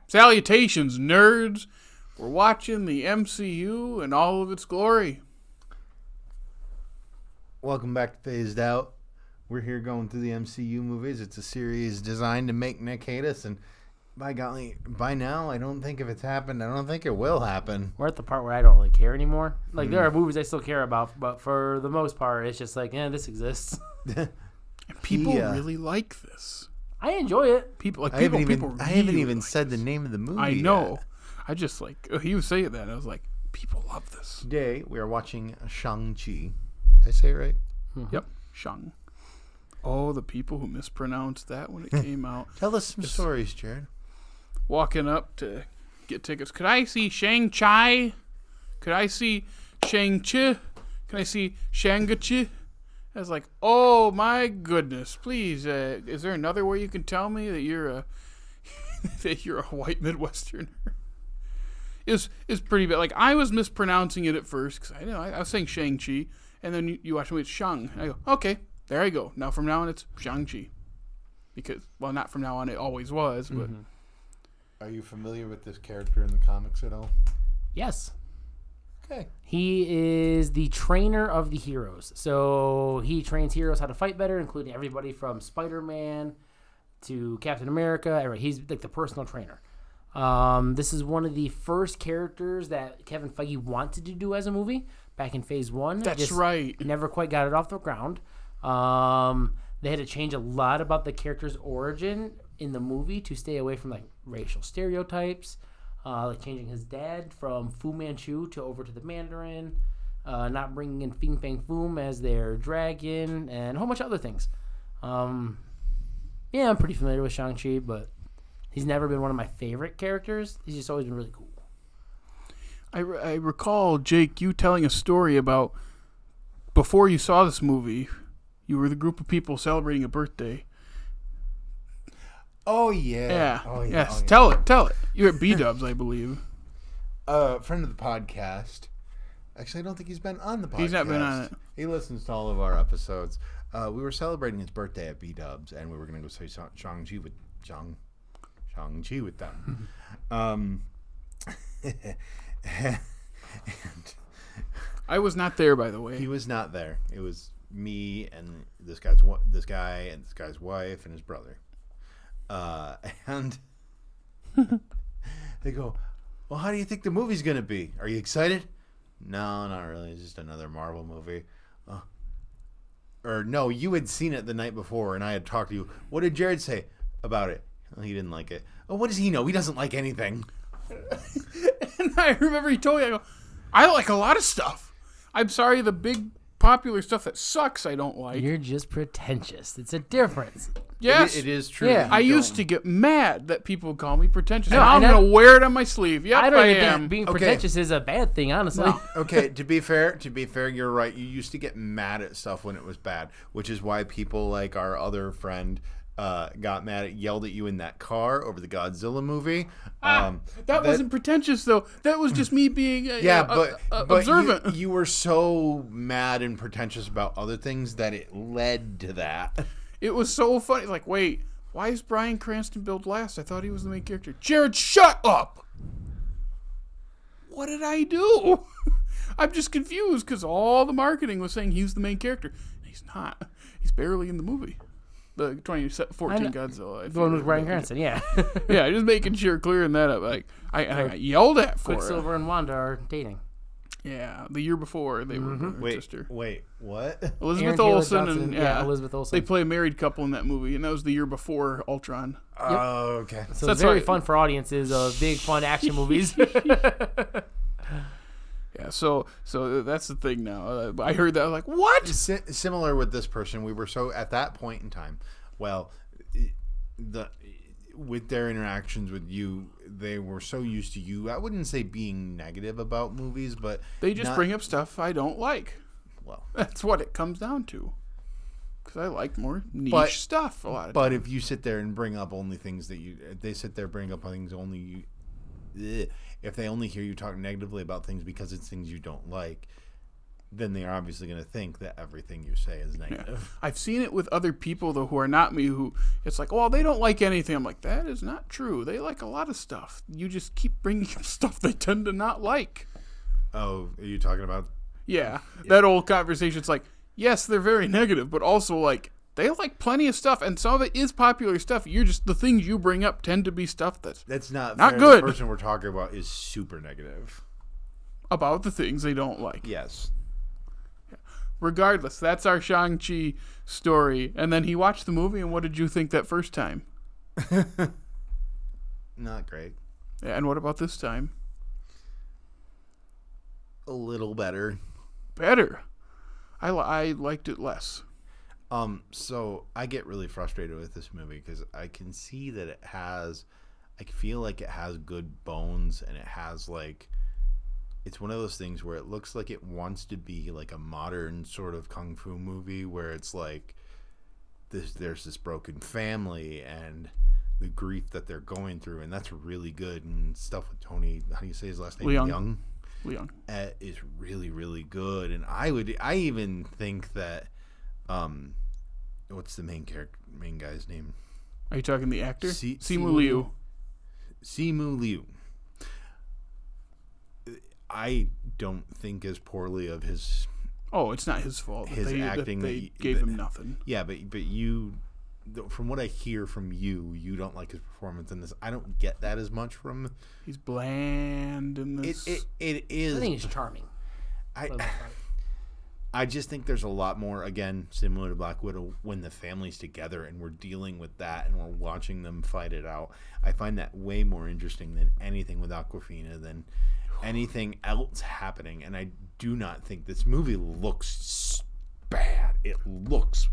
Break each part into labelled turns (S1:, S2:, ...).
S1: Salutations, nerds. We're watching the MCU in all of its glory.
S2: Welcome back to Phased Out. We're here going through the MCU movies. It's a series designed to make Nick hate us, and by golly, by now, I don't think if it's happened, I don't think it will happen.
S3: We're at the part where I don't really care anymore. Like, there are movies I still care about, but for the most part, it's just like, this exists.
S1: And people really like this.
S3: I enjoy it.
S2: I haven't even said the name of the movie.
S1: I know.
S2: Yet.
S1: I just he was saying that. I was like, people love this.
S2: Today we are watching Shang-Chi. Did I say it right?
S1: Mm-hmm. Yep, Shang. Oh, the people who mispronounced that when it came out.
S2: Tell us some stories, Jared.
S1: Walking up to get tickets. Could I see Shang-Chi? Could I see Shang-Chi? Can I see Shang-Chi? I was like, oh my goodness! Please, is there another way you can tell me that you're a white Midwesterner? Is pretty bad. Like, I was mispronouncing it at first because I was saying Shang-Chi, and then you watch me, it's Shang. And I go, okay, there I go. Now from now on, it's Shang-Chi, because not from now on, it always was. But
S2: Are you familiar with this character in the comics at all?
S3: Yes.
S2: Okay.
S3: He is the trainer of the heroes. So he trains heroes how to fight better, including everybody from Spider-Man to Captain America. He's like the personal trainer. This is one of the first characters that Kevin Feige wanted to do as a movie back in Phase 1.
S1: That's right.
S3: Never quite got it off the ground. They had to change a lot about the character's origin in the movie to stay away from like racial stereotypes. Like changing his dad from Fu Manchu over to the Mandarin, not bringing in Fin Fang Foom as their dragon, and a whole bunch of other things. I'm pretty familiar with Shang-Chi, but he's never been one of my favorite characters. He's just always been really cool.
S1: I recall, Jake, you telling a story about before you saw this movie, you were the group of people celebrating a birthday.
S2: Oh, yeah.
S1: Yeah.
S2: Oh, yeah.
S1: Yes.
S2: Oh, yeah.
S1: Tell it. You're at B-Dubs, I believe.
S2: Friend of the podcast. Actually, I don't think he's been on the podcast.
S1: He's not been on it.
S2: He listens to all of our episodes. We were celebrating his birthday at B-Dubs, and we were going to go say Shang-Chi with Shang-Chi with them. And
S1: I was not there, by the way.
S2: he was not there. It was me and this guy and this guy's wife and his brother. And they go, well, how do you think the movie's going to be? Are you excited? No, not really. It's just another Marvel movie. Or no, you had seen it the night before, and I had talked to you. What did Jared say about it? Well, he didn't like it. Oh, what does he know? He doesn't like anything.
S1: And I remember he told me, I like a lot of stuff. I'm sorry, the big popular stuff that sucks I don't like.
S3: You're just pretentious. It's a difference.
S1: Yes.
S2: It is true.
S3: Yeah.
S1: I used to get mad that people call me pretentious.
S3: No,
S1: and I'm going to wear it on my sleeve. Yep,
S3: I don't even
S1: am.
S3: think being pretentious is a bad thing, honestly.
S1: No.
S2: Okay, to be fair, you're right. You used to get mad at stuff when it was bad, which is why people like our other friend yelled at you in that car over the Godzilla movie.
S1: That wasn't pretentious, though. That was just me being
S2: but
S1: observant.
S2: You were so mad and pretentious about other things that it led to that.
S1: It was so funny. Like, wait, why is Bryan Cranston billed last? I thought he was the main character. Jared, shut up! What did I do? I'm just confused because all the marketing was saying he's the main character. He's not. He's barely in the movie. The 2014 Godzilla.
S3: The one with Bryan Cranston, yeah.
S1: Yeah, just making sure, clearing that up. Like, I got yelled at for it.
S3: Quicksilver and Wanda are dating.
S1: Yeah, the year before they were brother and sister.
S2: Wait, what?
S1: Elizabeth
S3: Aaron
S1: Olsen
S3: Taylor
S1: and
S3: Johnson, Elizabeth Olsen.
S1: They play a married couple in that movie, and that was the year before Ultron.
S2: Oh, okay.
S3: So it's very fun for audiences of big, fun action movies.
S1: Yeah, so that's the thing now. I heard that, I was like, what?
S2: Similar with this person, we were so at that point in time. Well, with their interactions with you, they were so used to you. I wouldn't say being negative about movies, but
S1: they just bring up stuff I don't like.
S2: Well,
S1: that's what it comes down to. Because I like more niche stuff a lot of times.
S2: But if you sit there and bring up only things that they sit there bring up things only you. If they only hear you talk negatively about things because it's things you don't like, then they're obviously going to think that everything you say is negative.
S1: I've seen it with other people, though, who are not me, who it's like, well, they don't like anything. I'm like, that is not true. They like a lot of stuff. You just keep bringing up stuff they tend to not like.
S2: Oh, are you talking about?
S1: Yeah. That old conversation. It's like, yes, they're very negative, but also, like, they like plenty of stuff, and some of it is popular stuff. You're just, the things you bring up tend to be stuff
S2: that's not
S1: fair.
S2: Good. The person we're talking about is super negative.
S1: About the things they don't like.
S2: Yes.
S1: Regardless, that's our Shang-Chi story. And then he watched the movie, and what did you think that first time?
S2: Not great.
S1: Yeah, and what about this time?
S2: A little better.
S1: Better. I liked it less.
S2: So I get really frustrated with this movie because I can see that I feel like it has good bones, and it has like, it's one of those things where it looks like it wants to be like a modern sort of kung fu movie where it's like there's this broken family and the grief that they're going through, and that's really good, and stuff with Tony, how do you say his last name?
S1: Leung.
S2: Is really, really good. And I even think that what's the main guy's name?
S1: Are you talking the actor?
S2: Simu
S1: Liu.
S2: Simu Liu. I don't think as poorly of his.
S1: Oh, it's not his fault.
S2: His acting.
S1: They gave him nothing.
S2: Yeah, but you, from what I hear from you, you don't like his performance in this. I don't get that as much from.
S1: He's bland in this.
S2: It is.
S3: I think he's charming.
S2: I just think there's a lot more, again, similar to Black Widow, when the family's together and we're dealing with that and we're watching them fight it out. I find that way more interesting than anything with Awkwafina, than anything else happening. And I do not think this movie looks bad. It looks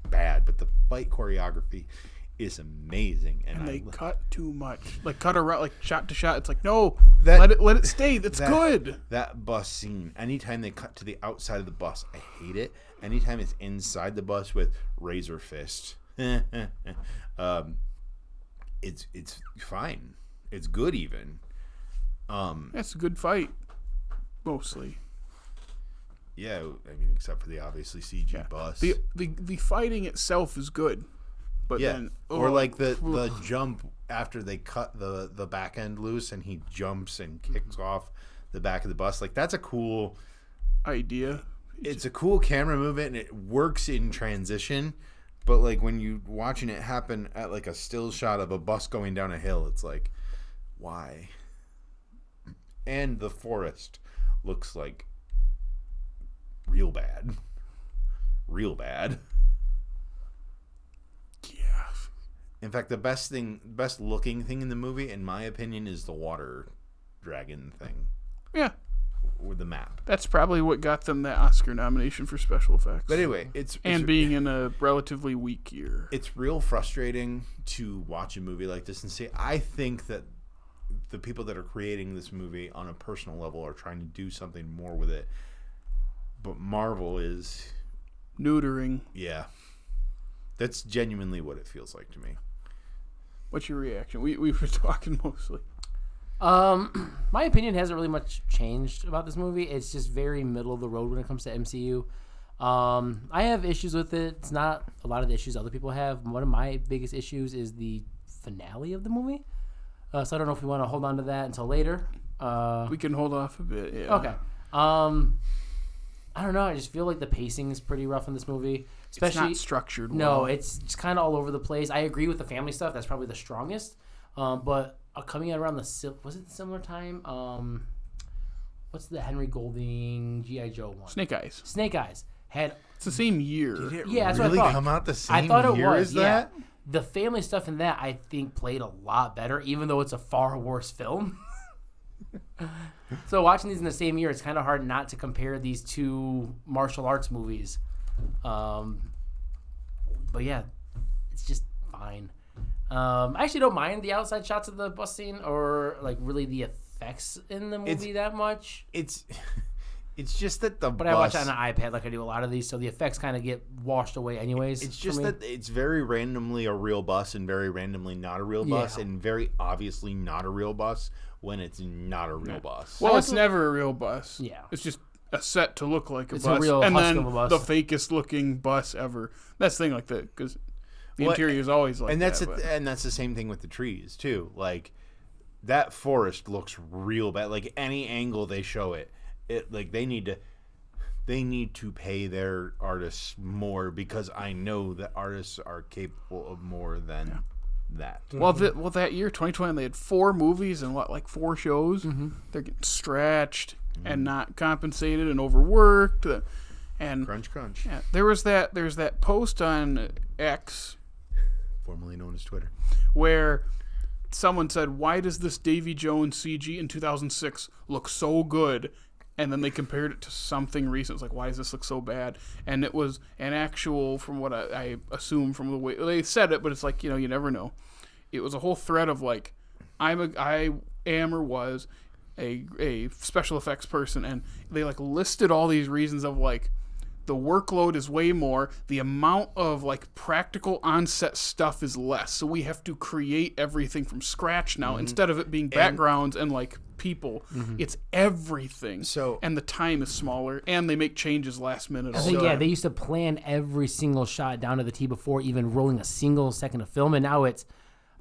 S2: bad, but the fight choreography is amazing. And
S1: they cut too much. Like, cut around, like, shot to shot. It's like, no,
S2: let
S1: it stay. That's good.
S2: That bus scene, anytime they cut to the outside of the bus, I hate it. Anytime it's inside the bus with razor fist, it's fine. It's good even.
S1: That's a good fight, mostly.
S2: Yeah, I mean, except for the obviously CG bus.
S1: The fighting itself is good, but then
S2: or like the jump after they cut the back end loose and he jumps and kicks off the back of the bus. Like, that's a cool
S1: idea.
S2: It's a cool camera movement and it works in transition. But like when you watching it happen at like a still shot of a bus going down a hill, it's like, why? And the forest looks like real bad. Real bad.
S1: Yeah.
S2: In fact, the best looking thing in the movie, in my opinion, is the water dragon thing.
S1: Yeah.
S2: With the map.
S1: That's probably what got them that Oscar nomination for special effects.
S2: But anyway, it's
S1: being in a relatively weak year.
S2: It's real frustrating to watch a movie like this and say, I think that the people that are creating this movie on a personal level are trying to do something more with it. But Marvel is
S1: neutering.
S2: Yeah. That's genuinely what it feels like to me.
S1: What's your reaction? We were talking mostly.
S3: My opinion hasn't really much changed about this movie. It's just very middle of the road when it comes to MCU. I have issues with it. It's not a lot of the issues other people have. One of my biggest issues is the finale of the movie. So I don't know if we want to hold on to that until later.
S1: We can hold off a bit, yeah.
S3: Okay. I don't know. I just feel like the pacing is pretty rough in this movie. Especially,
S1: it's not structured well.
S3: No, it's just kind of all over the place. I agree with the family stuff. That's probably the strongest. But coming out around was it similar time? What's the Henry Golding G.I. Joe one?
S1: Snake Eyes.
S3: Snake Eyes had.
S1: It's the same year.
S2: Did it
S3: that's
S2: really
S3: what I thought.
S2: Come out the same
S3: I thought it
S2: year
S3: was,
S2: as that?
S3: Yeah. The family stuff in that, I think, played a lot better, even though it's a far worse film. So watching these in the same year, it's kind of hard not to compare these two martial arts movies. But yeah, it's just fine. I actually don't mind the outside shots of the bus scene or like really the effects in the movie that much.
S2: It's just that
S3: But I watch it on an iPad like I do a lot of these, so the effects kind of get washed away anyways.
S2: It's just that it's very randomly a real bus and very randomly not a real bus and very obviously not a real bus when it's not a real bus.
S1: Well, it's never a real bus.
S3: Yeah.
S1: It's just a set to look like a
S3: It's
S1: bus,
S3: a real
S1: and
S3: husk
S1: then
S3: of a bus.
S1: the fakest looking bus ever. That's the thing like that because the interior is always like
S2: and
S1: that.
S2: And that's the same thing with the trees too. Like that forest looks real bad. Like any angle they show it like they need to pay their artists more because I know that artists are capable of more than that.
S1: Well, that year 2020, they had 4 movies and like 4 shows. They're getting stretched and not compensated and overworked. And
S2: Crunch.
S1: yeah, there's that post on X,
S2: Formerly known as Twitter.
S1: where someone said, "Why does this Davy Jones CG in 2006 look so good?" And then they compared it to something recent. It's like, why does this look so bad? And it was an actual, from what I assume from the way they said it, but it's like, you never know. It was a whole thread of like, I am or was a special effects person, and they like listed all these reasons of like, the workload is way more. The amount of like practical on-set stuff is less. So we have to create everything from scratch now instead of it being backgrounds and like people. It's everything. And the time is smaller, and they make changes last minute.
S3: I think they used to plan every single shot down to the T before even rolling a single second of film, and now it's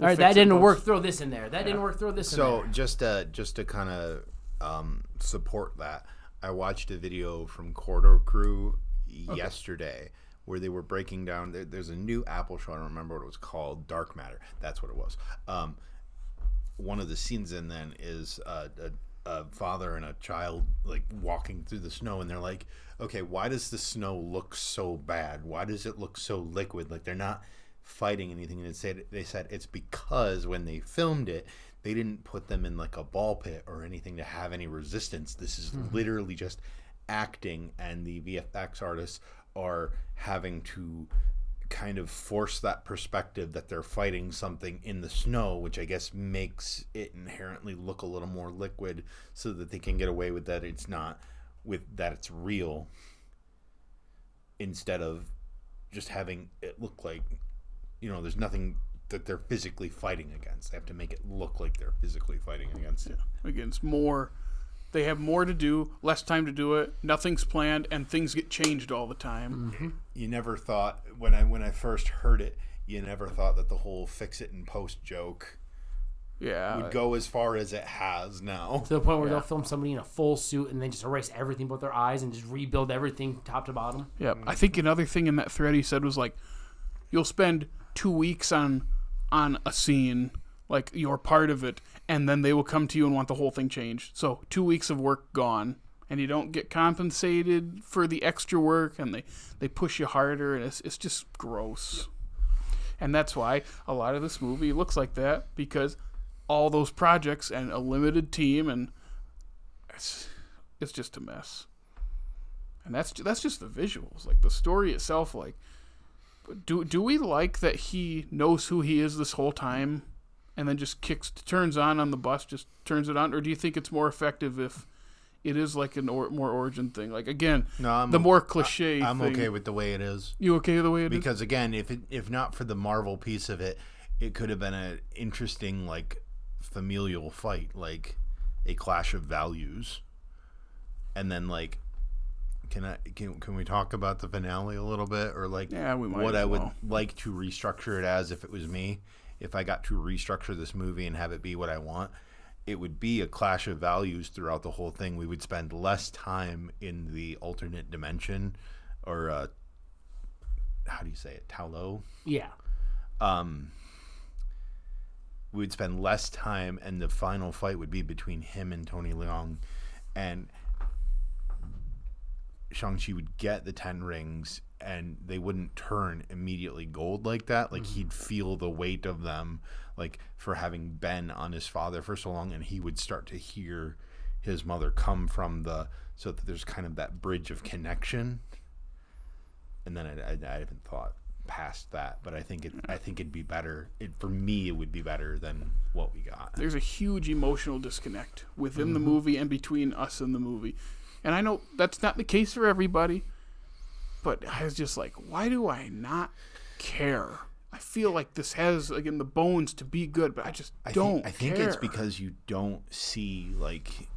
S3: all right. That didn't work. Throw this in there. That didn't work. Throw this in there.
S2: So just to kind of support that, I watched a video from Corridor Crew yesterday where they were breaking down. There's a new Apple show. I don't remember what it was called. Dark Matter. That's what it was. One of the scenes in then is a father and a child like walking through the snow, and they're like, okay, why does the snow look so bad? Why does it look so liquid? Like they're not fighting anything. And they said it's because when they filmed it, they didn't put them in like a ball pit or anything to have any resistance. This is literally just acting, and the VFX artists are having to kind of force that perspective that they're fighting something in the snow, which I guess makes it inherently look a little more liquid so that they can get away with that it's real, instead of just having it look like there's nothing that they're physically fighting against. They have to make it look like they're physically fighting against it.
S1: Again, it's more. They have more to do, less time to do it. Nothing's planned, and things get changed all the time.
S2: You never thought when I first heard it, you never thought that the whole fix it and post joke would go as far as it has now.
S3: To the point where they'll film somebody in a full suit and then just erase everything but their eyes and just rebuild everything top to bottom.
S1: Yeah, I think another thing in that thread he said was like, you'll spend 2 weeks on a scene, like you're part of it, and then they will come to you and want the whole thing changed. So 2 weeks of work gone, and you don't get compensated for the extra work, and they push you harder, and it's just gross. And that's why a lot of this movie looks like that, because all those projects and a limited team, and it's just a mess. And that's just the visuals, like the story itself. Like, do we like that he knows who he is this whole time, and then just turns on the bus, just turns it on? Or do you think it's more effective if it is like a more origin thing? Like, again, the more cliche
S2: I'm
S1: thing.
S2: okay with the way it is.
S1: You okay with the way it is?
S2: Because, again, if not for the Marvel piece of it, it could have been an interesting, like, familial fight, like a clash of values. And then, like, can we talk about the finale a little bit? Or, like,
S1: we might
S2: what
S1: as
S2: I would
S1: well.
S2: like to restructure it as if it was me? If I got to restructure this movie and have it be what I want, it would be a clash of values throughout the whole thing. We would spend less time in the alternate dimension, or how do you say it? Talo?
S3: Yeah.
S2: We would spend less time, and the final fight would be between him and Tony Leung, and Shang-Chi would get the 10 rings, and they wouldn't turn immediately gold like that. Like, he'd feel the weight of them, like, for having been on his father for so long, and he would start to hear his mother come from so that there's kind of that bridge of connection. And then I haven't thought past that, but I think it'd be better. For me, it would be better than what we got.
S1: There's a huge emotional disconnect within the movie and between us and the movie. And I know that's not the case for everybody, but I was just like, why do I not care? I feel like this has, again, the bones to be good, but I just don't care.
S2: I think it's because you don't see, like,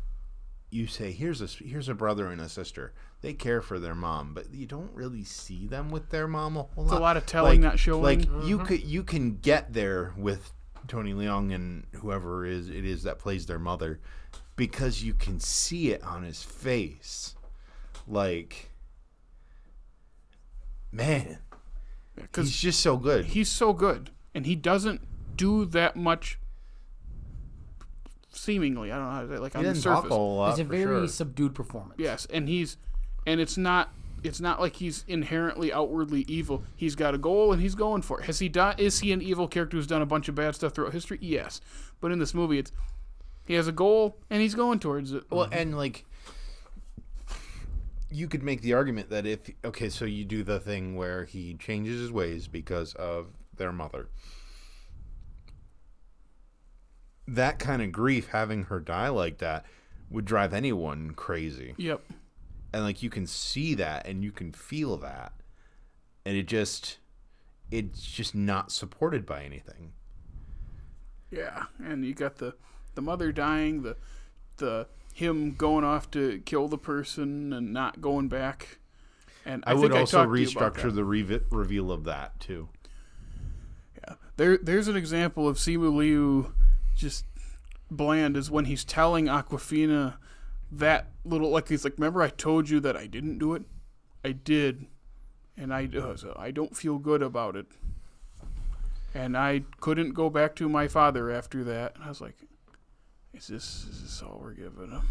S2: you say, here's a brother and a sister. They care for their mom, but you don't really see them with their mom a whole lot.
S1: It's a lot of telling, not showing.
S2: Like you can get there with Tony Leung and whoever it is that plays their mother, because you can see it on his face. Like, man, he's just so good.
S1: He's so good, and he doesn't do that much. Seemingly, I don't know how to say, like, on the surface.
S2: Talk a lot,
S3: It's a very subdued performance.
S1: Yes, and it's not like he's inherently outwardly evil. He's got a goal and he's going for it. Is he an evil character who's done a bunch of bad stuff throughout history? Yes, but in this movie, he has a goal and he's going towards it.
S2: Well, and like, you could make the argument that so you do the thing where he changes his ways because of their mother. That kind of grief, having her die like that, would drive anyone crazy.
S1: Yep.
S2: And like, you can see that and you can feel that, and it's just not supported by anything.
S1: Yeah, and you got the mother dying, the him going off to kill the person and not going back. And I
S2: would
S1: think
S2: also
S1: I
S2: restructure the reveal of that too.
S1: Yeah, there's an example of Simu Liu just bland, is when he's telling Awkwafina that little, like, he's like, remember I told you that I didn't do it? I did, and I don't feel good about it, and I couldn't go back to my father after that. And I was like, is this all we're giving him?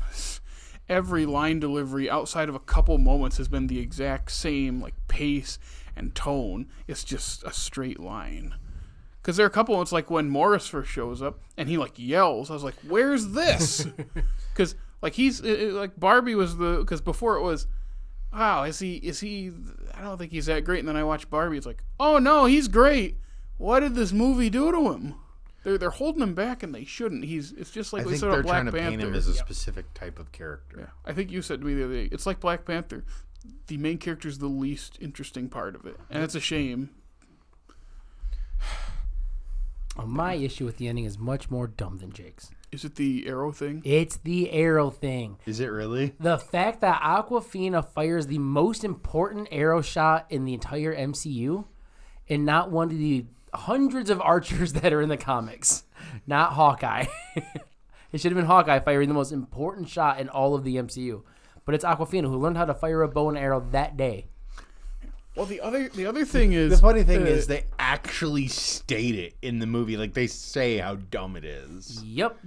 S1: Every line delivery outside of a couple moments has been the exact same, like, pace and tone. It's just a straight line. Because there are a couple, it's like when Morris first shows up and he, like, yells. I was like, where's this? Because, like, like, Barbie was because before it was, wow, is he, I don't think he's that great. And then I watched Barbie, it's like, oh no, he's great. What did this movie do to him? They're holding him back and they shouldn't. It's just like we said about Black Panther. I think they're trying to paint
S2: him as a specific type of character.
S1: Yeah. I think you said to me the other day, it's like Black Panther. The main character is the least interesting part of it. And it's a shame.
S3: My issue with the ending is much more dumb than Jake's.
S1: Is it the arrow thing?
S3: It's the arrow thing.
S2: Is it really?
S3: The fact that Awkwafina fires the most important arrow shot in the entire MCU and not one of the hundreds of archers that are in the comics. Not Hawkeye. It should have been Hawkeye firing the most important shot in all of the MCU. But it's Awkwafina who learned how to fire a bow and arrow that day.
S1: Well, the other thing is...
S2: The funny thing is they actually state it in the movie. Like, they say how dumb it is.
S3: Yep.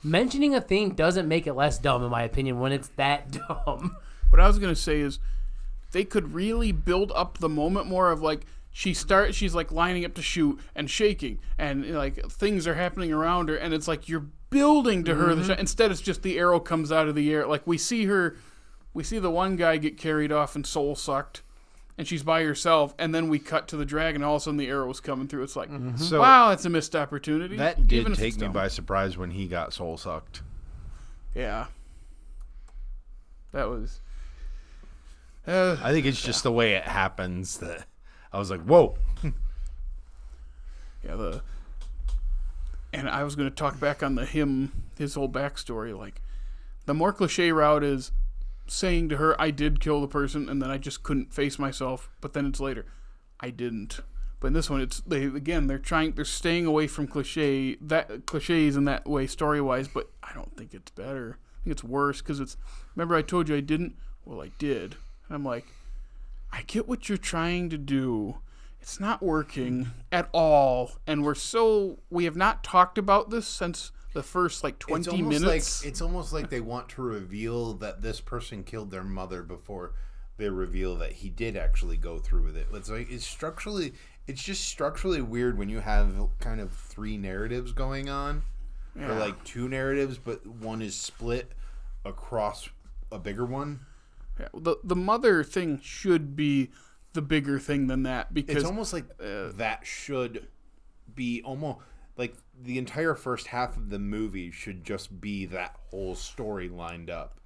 S3: Mentioning a thing doesn't make it less dumb, in my opinion, when it's that dumb.
S1: What I was going to say is they could really build up the moment more of, like, she's like lining up to shoot and shaking and, like, things are happening around her, and it's like you're building to her. Instead, it's just the arrow comes out of the air. Like, we see the one guy get carried off and soul sucked, and she's by herself, and then we cut to the dragon, and all of a sudden the arrow's coming through. It's like, wow, that's a missed opportunity.
S2: That did take me by surprise when he got soul sucked.
S1: Yeah. That was...
S2: I think it's just the way it happens that I was like, whoa.
S1: Yeah, and I was going to talk back on his whole backstory. Like, the more cliche route is saying to her, I did kill the person, and then I just couldn't face myself. But then it's later, I didn't. But in this one, they're staying away from cliches in that way story wise. But I don't think it's better. I think it's worse because remember I told you I didn't. Well, I did. And I'm like, I get what you're trying to do. It's not working at all. And we have not talked about this since the first, like, 20 minutes.
S2: It's almost like they want to reveal that this person killed their mother before they reveal that he did actually go through with it. It's like, it's just structurally weird when you have kind of three narratives going on. Yeah. Or like two narratives, but one is split across a bigger one.
S1: Yeah, the mother thing should be the bigger thing than that, because
S2: it's almost like that should be almost like the entire first half of the movie should just be that whole story lined up.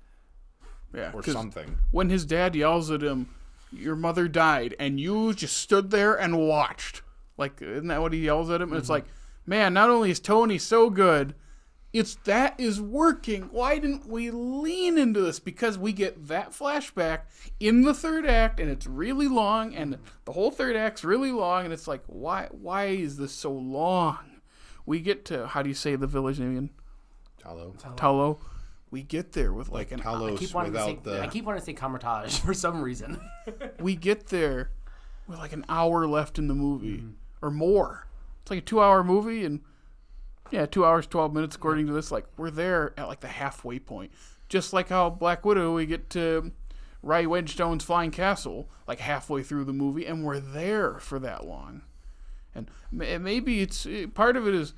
S1: Yeah,
S2: or something.
S1: When his dad yells at him, "Your mother died," and you just stood there and watched. Like, isn't that what he yells at him? And it's like, man, not only is Tony so good, that is working. Why didn't we lean into this? Because we get that flashback in the third act, and it's really long, and the whole third act's really long, and it's like, why is this so long? We get to, how do you say the village name again? Talo. We get there with like an hour.
S3: I keep wanting to say Camartage for some reason.
S1: We get there with like an hour left in the movie or more. It's like a 2-hour movie, and 2 hours, 12 minutes according to this. Like, we're there at like the halfway point. Just like how Black Widow, we get to Ray Wedgestone's Flying Castle like halfway through the movie, and we're there for that long. And maybe it's part of it is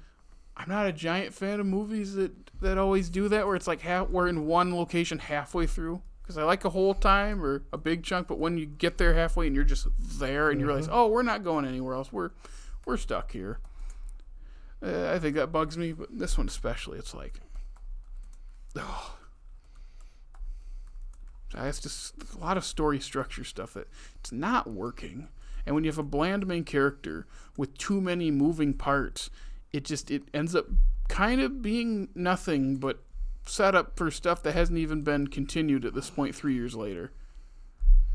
S1: I'm not a giant fan of movies that always do that, where it's like we're in one location halfway through. Because I like a whole time or a big chunk, but when you get there halfway and you're just there and you realize, oh, we're not going anywhere else. We're stuck here. I think that bugs me, but this one especially, it's like, oh. It's just a lot of story structure stuff that it's not working. And when you have a bland main character with too many moving parts, it ends up kind of being nothing but set up for stuff that hasn't even been continued at this point 3 years later.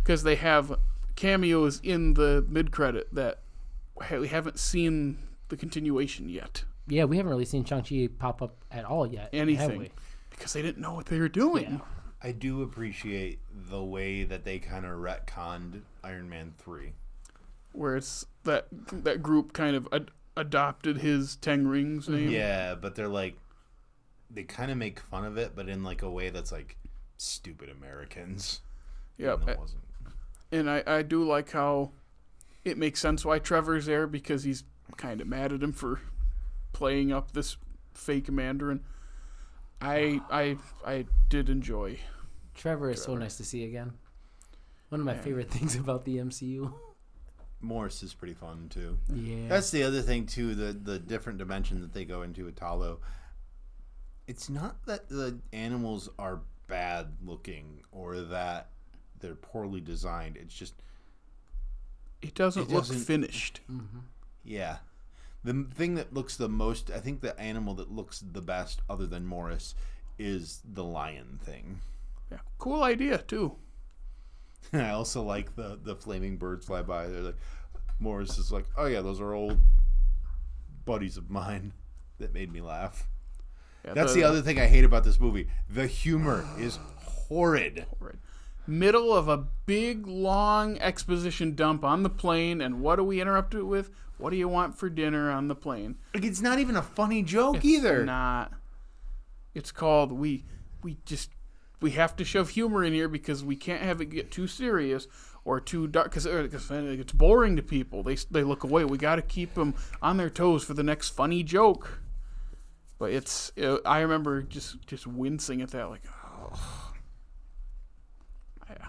S1: Because they have cameos in the mid-credit that we haven't seen the continuation yet.
S3: Yeah, we haven't really seen Shang-Chi pop up at all yet.
S1: Anything. Because they didn't know what they were doing.
S3: Yeah.
S2: I do appreciate the way that they kind of retconned Iron Man 3.
S1: Where it's that group kind of adopted his Ten Rings name.
S2: Yeah, but they're like, they kind of make fun of it, but in like a way that's like stupid Americans.
S1: Yeah. And I do like how it makes sense why Trevor's there, because he's kind of mad at him for playing up this fake Mandarin. I did enjoy
S3: Trevor is so nice to see again. One of my favorite things about the MCU.
S2: Morris is pretty fun too.
S3: Yeah.
S2: That's the other thing too, the different dimension that they go into with Talo. It's not that the animals are bad looking or that they're poorly designed. It's just
S1: it doesn't look finished.
S3: Mm-hmm.
S2: Yeah. The thing that looks the most, I think the animal that looks the best other than Morris is the lion thing.
S1: Yeah. Cool idea too.
S2: I also like the flaming birds fly by. They're like, Morris is like, oh yeah, those are old buddies of mine that made me laugh. Yeah, that's the other thing I hate about this movie. The humor is horrid.
S1: Middle of a big, long exposition dump on the plane, and what do we interrupt it with? What do you want for dinner on the plane?
S2: Like, it's not even a funny joke either.
S1: It's not. It's called we have to shove humor in here because we can't have it get too serious or too dark because it's boring to people. They look away. We got to keep them on their toes for the next funny joke. But I remember just wincing at that, like, oh. Yeah.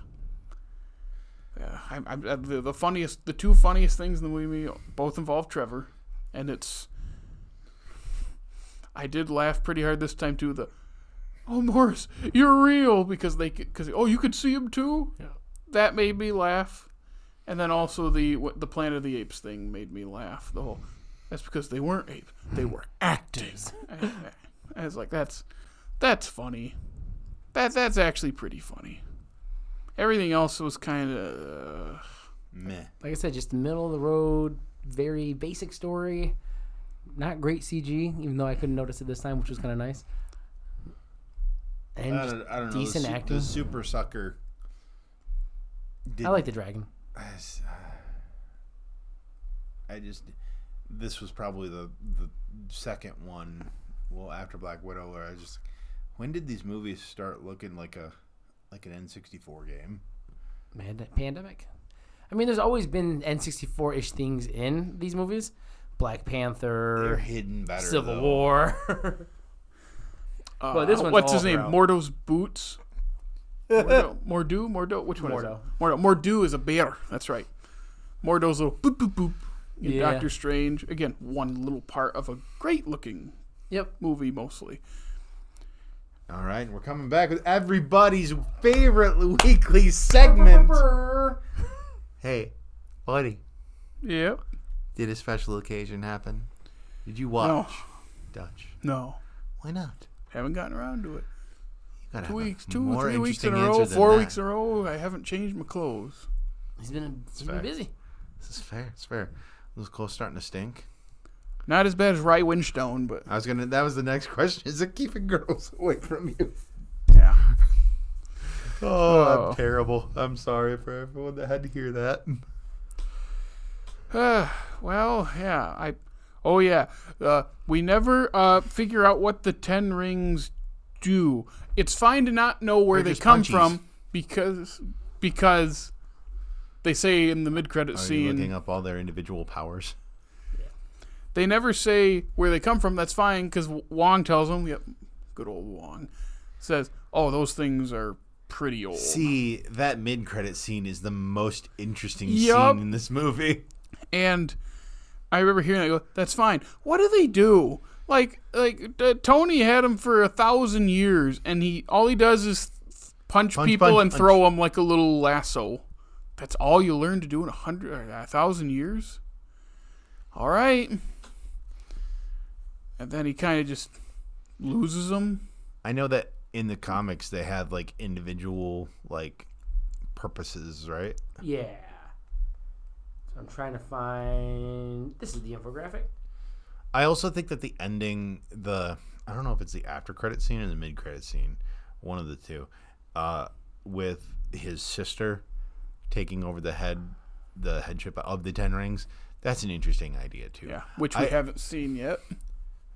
S1: The two funniest things in the movie both involve Trevor, and I did laugh pretty hard this time too. Oh, Morris, you're real, because you could see him too.
S3: Yeah.
S1: That made me laugh, and then also the Planet of the Apes thing made me laugh. That's because they weren't apes; they were acting. I was like, that's funny. That's actually pretty funny. Everything else was kind of
S2: meh.
S3: Like I said, just middle of the road, very basic story. Not great CG, even though I couldn't notice it this time, which was kind of nice. And
S2: I don't know.
S3: Decent acting.
S2: The super sucker.
S3: I like the dragon.
S2: This was probably the second one. Well, after Black Widow, where I just, when did these movies start looking like an N64 game?
S3: Pandemic. I mean, there's always been N64-ish things in these movies. Black Panther.
S2: They're hidden better.
S3: Civil War.
S1: But this one's what's his name? Mordo's Boots. Mordo. Which one is it? Mordo is a bear. That's right. Mordo's little boop boop boop. In Doctor Strange. Again, one little part of a great looking movie mostly.
S2: All right, we're coming back with everybody's favorite weekly segment. Hey, buddy.
S1: Yep.
S2: Did a special occasion happen? Did you watch Dutch?
S1: No.
S2: Why not?
S1: Haven't gotten around to it.
S2: You gotta
S1: 2
S2: have
S1: weeks,
S2: more
S1: 3 weeks in
S2: interesting
S1: a row,
S2: answer than
S1: 4
S2: that.
S1: weeks in a row. I haven't changed my clothes.
S3: He's been
S2: fair.
S3: busy.
S2: This is fair. It's fair. Those clothes starting to stink.
S1: Not as bad as Rye Winstone, but
S2: That was the next question. Is it keeping girls away from you?
S1: yeah.
S2: Oh, I'm terrible. I'm sorry for everyone that had to hear that.
S1: Well, yeah. We never figure out what the 10 rings do. It's fine to not know where
S2: They're
S1: they
S2: just
S1: come
S2: punchies.
S1: from because they say in the mid-credit
S2: Are you
S1: scene.
S2: looking up all their individual powers?
S1: They never say where they come from. That's fine because Wong tells them. Yep, good old Wong says, "Oh, those things are pretty old."
S2: See, that mid-credit scene is the most interesting
S1: Yup.
S2: scene in this movie.
S1: And I remember hearing that. I go, "That's fine." What do they do? Tony had him for 1,000 years, and all he does is punch people
S2: punch,
S1: and
S2: punch.
S1: throw them like a little lasso. That's all you learn to do in 1,000 years. All right. And then he kind of just loses them.
S2: I know that in the comics they had like individual like purposes, right?
S3: Yeah. So I'm trying to find. This is the infographic.
S2: I also think that the ending, I don't know if it's the after credit scene or the mid credit scene, one of the two, with his sister taking over the headship of the 10 rings. That's an interesting idea too.
S1: Yeah, which we haven't seen yet.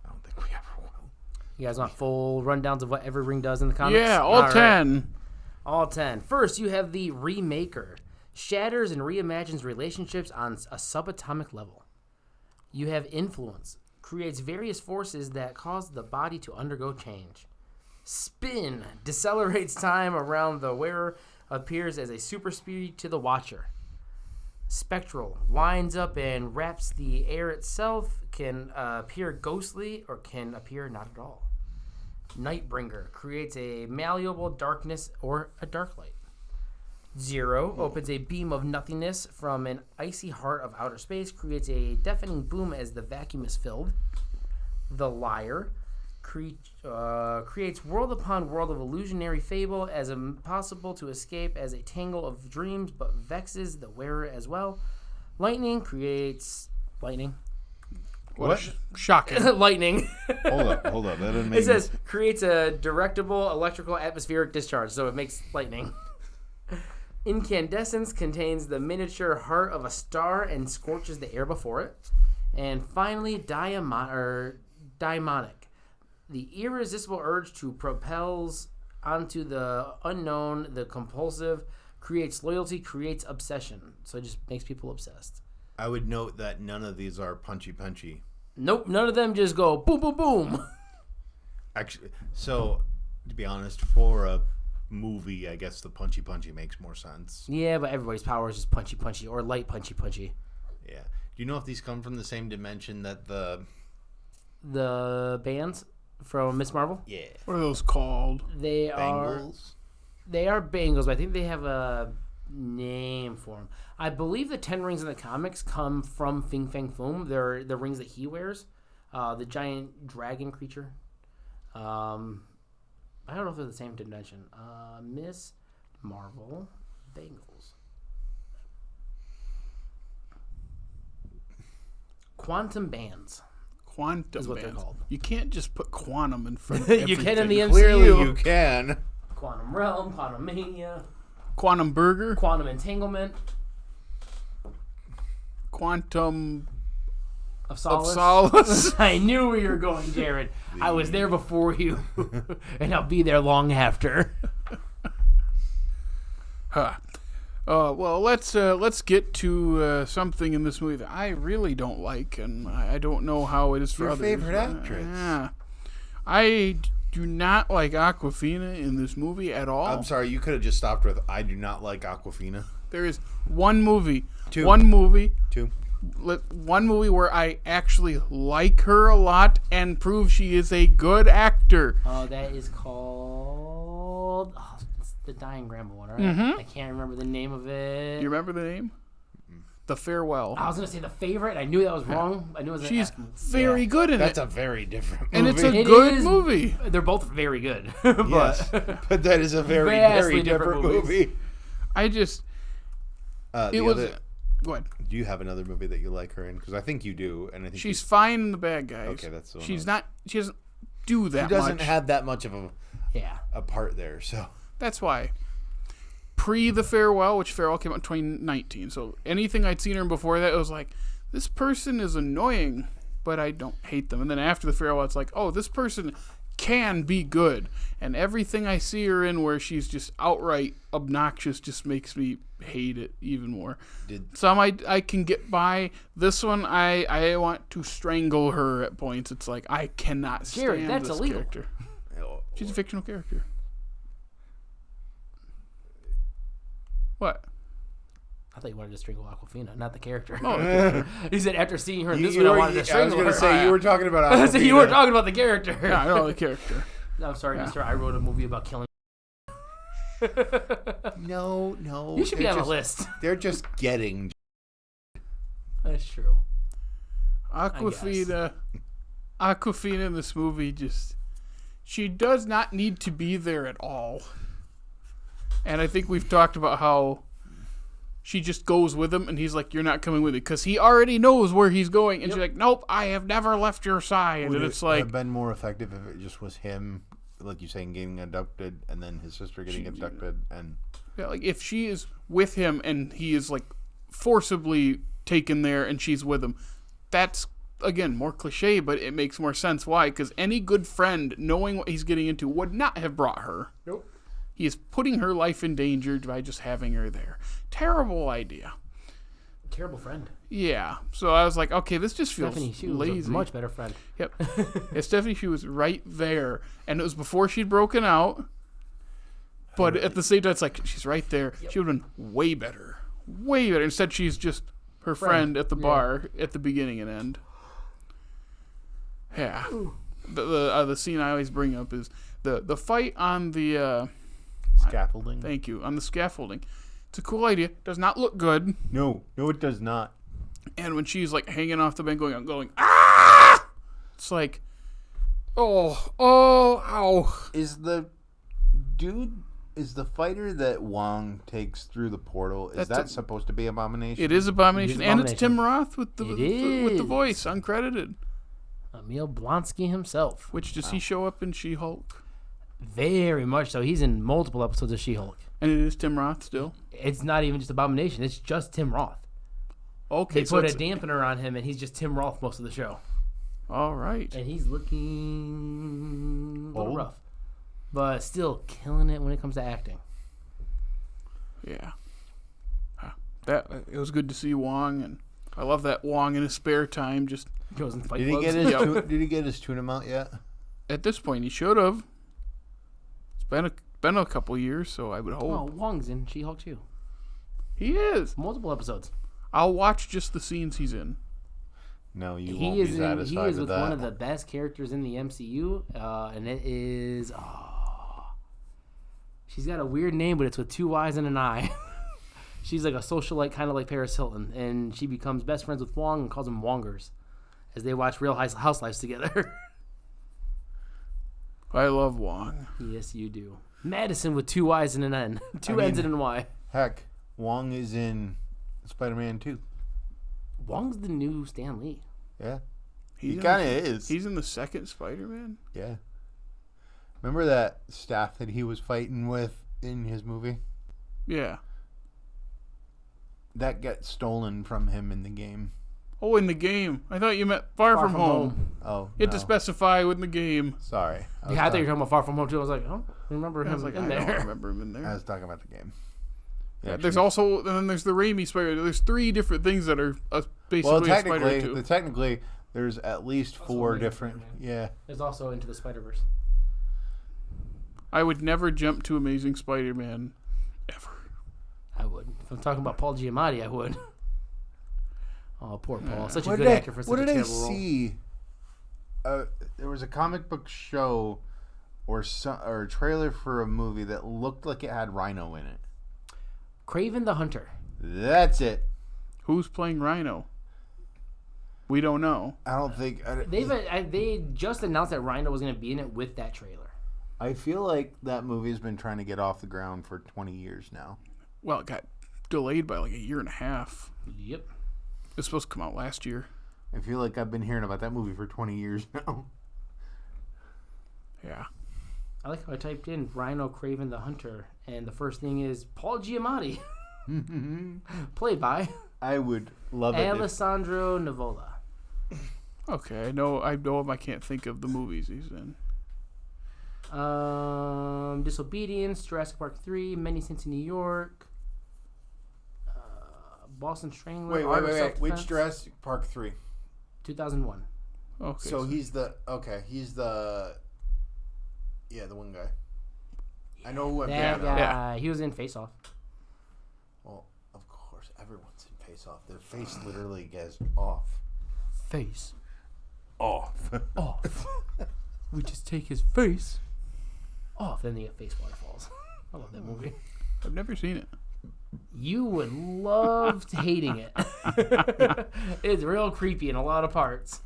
S2: I don't think we ever will.
S3: You guys want full rundowns of what every ring does in the comics?
S1: Yeah, all
S3: right.
S1: 10.
S3: All 10. First, you have the Remaker. Shatters and reimagines relationships on a subatomic level. You have Influence. Creates various forces that cause the body to undergo change. Spin. Decelerates time around the wearer. Appears as a super speed to the watcher. Spectral. Winds up and wraps the air itself. Can appear ghostly or can appear not at all. Nightbringer. Creates a malleable darkness or a dark light. Zero opens a beam of nothingness from an icy heart of outer space, creates a deafening boom as the vacuum is filled. The Liar creates world upon world of illusionary fable as impossible to escape as a tangle of dreams, but vexes the wearer as well. Lightning creates lightning.
S2: What?
S1: Shocking.
S3: Lightning.
S2: Hold up. That didn't make
S3: It says creates a directable electrical atmospheric discharge, so it makes lightning. Incandescence contains the miniature heart of a star and scorches the air before it. And finally, Daimonic. The irresistible urge to propels onto the unknown, the compulsive, creates loyalty, creates obsession. So it just makes people obsessed.
S2: I would note that none of these are punchy.
S3: Nope, none of them just go boom, boom, boom.
S2: Actually, so to be honest, for a movie, I guess the punchy makes more sense.
S3: Yeah, but everybody's power is just punchy or light punchy.
S2: Yeah. Do you know if these come from the same dimension that the
S3: bands from Miss Marvel?
S2: Yeah.
S1: What are those called?
S3: They
S2: Bengals?
S3: are Bengals, but I think they have a name for them. I believe the 10 rings in the comics come from Fin Fang Foom. They're the rings that he wears. The giant dragon creature. I don't know if they're the same dimension. Miss Marvel Bengals. Quantum bands.
S1: Quantum
S3: is what
S1: bands.
S3: they're called.
S1: You can't just put quantum in front of
S3: You can in
S1: everything.
S3: the MCU.
S2: Clearly you can.
S3: Quantum Realm, Quantum Mania,
S1: Quantum Burger.
S3: Quantum Entanglement,
S1: Quantum
S3: of Solace.
S1: of Solace.
S3: I knew where you were going, Jared. I was there before you, and I'll be there long after.
S1: Huh. Well, let's get to something in this movie that I really don't like, and I don't know how it is for
S2: Your
S1: others.
S2: favorite actress.
S1: Yeah. I do not like Awkwafina in this movie at all.
S2: I'm sorry, you could have just stopped with I do not like Awkwafina.
S1: There is one movie.
S2: Two.
S1: One movie where I actually like her a lot and prove she is a good actor.
S3: Oh, that is called... Oh, it's the Dying Grandma one, right?
S1: Mhm.
S3: I can't remember the name of it.
S1: Do you remember the name? The Farewell.
S3: I was gonna say The Favorite. I knew that was wrong. I knew it was.
S1: She's very good in
S2: That's
S1: it.
S2: a very different movie.
S1: And it's a
S3: It
S1: good
S3: is-
S1: movie.
S3: They're both very good. but
S2: Yes, but that is a very,
S3: Vastly
S2: very different
S3: different
S2: movie.
S1: I just...
S2: The
S1: It was...
S2: other,
S1: Go ahead.
S2: do you have another movie that you like her in? Because I think you do, and I think
S1: She's fine in The Bad Guys.
S2: Okay, that's the one
S1: She's
S2: I was-
S1: not... She doesn't do that
S2: she doesn't
S1: much.
S2: have that much of
S3: yeah.
S2: a part there. So
S1: That's why. Pre The Farewell, which Farewell came out in 2019. So anything I'd seen her in before that, it was like, this person is annoying, but I don't hate them. And then after The Farewell, it's like, oh, this person can be good. And everything I see her in where she's just outright obnoxious just makes me hate it even more. Some I can get by. This one, I want to strangle her at points. It's like, I cannot stand
S3: Jared, that's
S1: this
S3: illegal.
S1: character. She's a fictional character. What?
S3: I thought you wanted to strangle Aquafina, not the character.
S1: Oh,
S3: He said after seeing her in this
S2: You
S3: one, I
S2: were-
S3: wanted to
S2: I was
S3: strangle
S2: going
S3: her.
S2: to say you were talking about.
S3: I said you were
S2: Awkwafina.
S3: talking about the character.
S1: yeah, I know the character.
S3: I'm sorry, mister. I wrote a movie about killing.
S2: No.
S3: You should be
S2: they're
S3: on the
S2: just-
S3: list.
S2: They're just getting.
S3: That's true.
S1: Aquafina in this movie she does not need to be there at all. And I think we've talked about how she just goes with him and he's like, you're not coming with me, because he already knows where he's going. And she's like, nope, I have never left your side.
S2: Would
S1: And
S2: it
S1: it's like,
S2: have been more effective if it just was him, like you saying, getting abducted, and then his sister getting abducted, and
S1: yeah, like if she is with him and he is like forcibly taken there and she's with him, that's again more cliche, but it makes more sense. Why? Because any good friend, knowing what he's getting into, would not have brought her.
S3: Nope.
S1: He is putting her life in danger by just having her there. Terrible idea.
S3: Terrible friend.
S1: Yeah. So I was like, okay, this just feels
S3: Stephanie, she was
S1: lazy.
S3: a much better friend.
S1: Yep. Yeah, Stephanie, she was right there, and it was before she'd broken out. But at the same time, it's like she's right there. She would have been way better, way better. Instead, she's just her friend at the bar at the beginning and end. Yeah. The scene I always bring up is the fight on the
S2: scaffolding.
S1: thank you, on the scaffolding. It's a cool idea. Does not look good.
S2: No, it does not.
S1: And when she's like hanging off the bank, going ah, it's like, ow.
S2: Is the fighter that Wong takes through the portal, is that supposed to be Abomination?
S1: It is Abomination, and it's
S3: Abomination.
S1: Tim Roth with the
S3: It is.
S1: voice uncredited.
S3: Emil Blonsky himself.
S1: Which does he show up in She-Hulk?
S3: Very much so. He's in multiple episodes of She-Hulk.
S1: And it is Tim Roth still.
S3: It's not even just Abomination. It's just Tim Roth.
S1: Okay,
S3: They
S1: so
S3: put a
S1: it's
S3: dampener on him, and he's just Tim Roth most of the show.
S1: all right.
S3: And he's looking a little
S2: Old?
S3: rough. But still killing it when it comes to acting.
S1: Yeah, that it was good to see Wong, and I love that Wong in his spare time. Just
S3: Goes in fight
S2: Did he
S3: clubs.
S2: get his did he get his tune amount yet?
S1: at this point, he should have. It's been a couple years, so I would hope
S3: Oh, Wong's in She-Hulk too.
S1: he is.
S3: Multiple episodes.
S1: I'll watch just the scenes he's in.
S2: No, you
S3: He
S2: won't be
S3: is
S2: satisfied
S3: with
S2: with that.
S3: one of the best characters in the MCU, and it is. She's got a weird name, but it's with two Y's and an I. She's like a socialite, kind of like Paris Hilton, and she becomes best friends with Wong and calls them Wongers, as they watch Real Housewives together.
S1: I love Wong.
S3: Yes, you do. Madison with two Y's and an N, two N's and an Y.
S2: Heck, Wong is in Spider-Man 2.
S3: Wong's the new Stan Lee.
S2: Yeah,
S1: He's
S2: he
S1: in
S2: kind of
S1: the-
S2: is.
S1: He's in the second Spider-Man.
S2: Yeah. Remember that staff that he was fighting with in his movie?
S1: Yeah.
S2: That got stolen from him in the game.
S1: Oh, in the game. I thought you meant Far From Home.
S2: Oh,
S1: You had
S2: no.
S1: to specify in the game.
S2: Sorry.
S3: Yeah, I thought you were talking about Far From Home too. I was like, oh, I remember him
S1: I was like,
S3: in
S1: I
S3: there.
S1: don't remember him in
S2: I
S1: there.
S2: was talking about the game.
S1: Yeah, there's also, and then there's the Raimi Spider. There's three different things that are basically
S2: well,
S1: a Spider
S2: technically, there's at least four
S3: Amazing
S2: different.
S3: Spider-Man.
S2: Yeah.
S3: There's also Into the Spider-Verse.
S1: I would never jump to Amazing Spider-Man, ever.
S3: I would. If I'm talking about Paul Giamatti, I would. Oh, poor Paul. Such a
S2: What
S3: good
S2: did
S3: actor for such
S2: what
S3: a
S2: did I
S3: terrible role.
S2: see? There was a comic book show or a trailer for a movie that looked like it had Rhino in it.
S3: Kraven the Hunter.
S2: That's it.
S1: Who's playing Rhino? We don't know.
S2: I don't think
S3: They just announced that Rhino was going to be in it with that trailer.
S2: I feel like that movie has been trying to get off the ground for 20 years now.
S1: Well, it got delayed by like a year and a half.
S3: Yep.
S1: It was supposed to come out last year.
S2: I feel like I've been hearing about that movie for 20 years now.
S1: Yeah.
S3: I like how I typed in Rhino Craven the Hunter, and the first thing is Paul Giamatti, played by
S2: I would love it.
S3: Alessandro Nivola.
S1: Okay, I know him. I can't think of the movies he's in.
S3: Disobedience, Jurassic Park 3, Many Saints in New York, Boston Strangler.
S2: Wait. Which Jurassic Park 3?
S3: 2001.
S1: Okay.
S2: So he's the one guy. I know who I'm
S3: That
S2: thinking of.
S3: guy. He was in Face Off.
S2: Well, of course, everyone's in Face Off. Their face literally gets off.
S3: Face
S2: Off.
S3: off. We just take his face off, then the face waterfalls. I love that movie.
S1: I've never seen it.
S3: You would love hating it. It's real creepy in a lot of parts.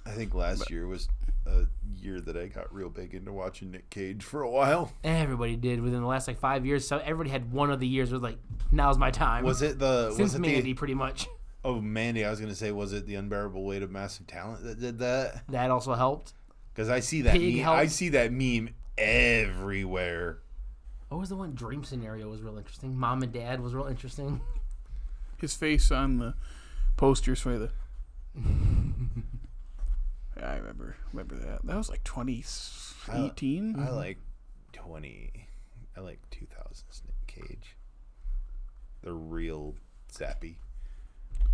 S2: I think last year was a year that I got real big into watching Nick Cage for a while.
S3: Everybody did within the last 5 years. So everybody had one of the years where like, now's my time.
S2: Was it
S3: Since Mandy, pretty much.
S2: Oh, Mandy, I was going to say, was it The Unbearable Weight of Massive Talent that did that?
S3: That also helped.
S2: Because I see that
S3: Pig
S2: meme.
S3: helped.
S2: I see that meme everywhere.
S3: What was the one? Dream Scenario was real interesting. Mom and Dad was real interesting.
S1: His face on the posters for the. I remember that. That was like 2018.
S2: I like 2000s Nick Cage. The real zappy.